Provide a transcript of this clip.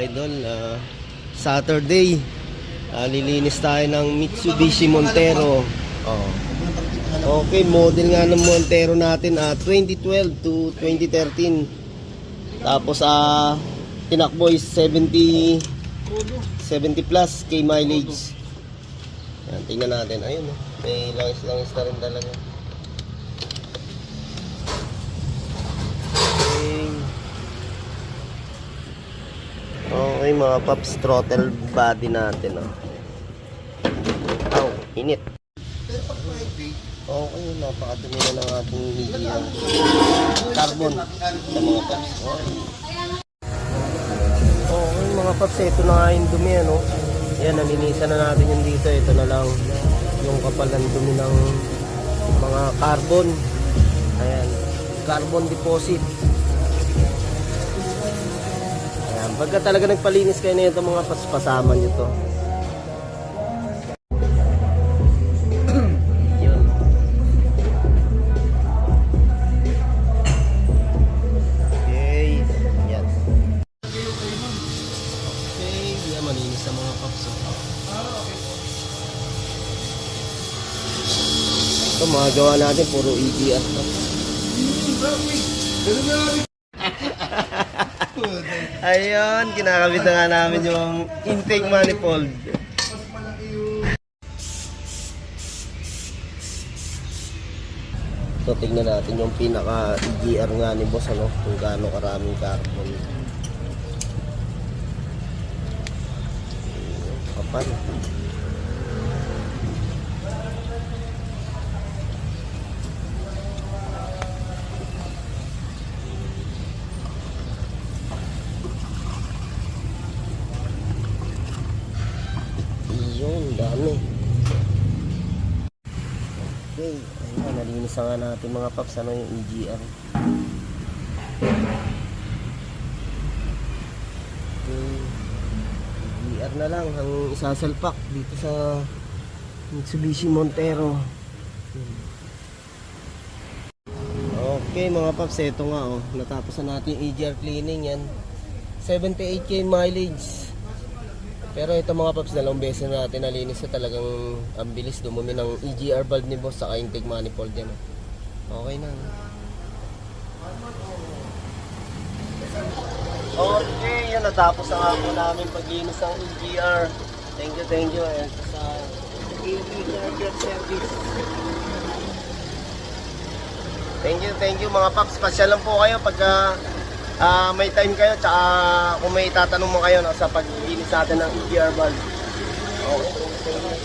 idol, Saturday, lilinis tayo ng Mitsubishi Montero. Okay, model nga ng Montero natin, 2012 to 2013. Tapos tinakbo is 70 plus K mileage. Yan, tingnan natin. Ayun, may langis-langis na rin talaga. Okay mga paps, throttle body natin. Init. Okay, napakadumi na ng ating carbon sa mga paps. Okay mga paps, ito na nga yung dumi. Ayan, nalinisan na natin yung dito. Ito na lang yung kapal ng dumi ng mga carbon. Ayan, carbon deposit. Ayan, pagka talaga nagpalinis kayo na ito mga paps, pasama nyo to. Malinis sa mga paps. Ito mga gawa natin puro EGR. Ayun, kinakabit na nga namin yung intake manifold. So tignan natin yung pinaka EGR nga ni boss, kung gaano karaming carbon. Kapal. Iyon, dami. Okay, ayun, nalinis nga natin mga paps, yung EGR. EGR na lang ang isasalpak dito sa Mitsubishi Montero. Okay mga paps, ito nga natapos na natin yung EGR cleaning. Yan 78K mileage. Pero ito mga paps, dalawang beses na natin nalinis na, talagang ang bilis dumumi ng EGR valve ni boss saka intake manifold yan. Okay na. Okay, yun, natapos na nga po namin paglinis ng EGR. Thank you. Ayan sa AB Charger Service. Thank you mga paps. Pasyal lang po kayo pagka may time kayo, tsaka kung may tatanong mo kayo sa paglinis natin ng EGR valve. Okay, thank you.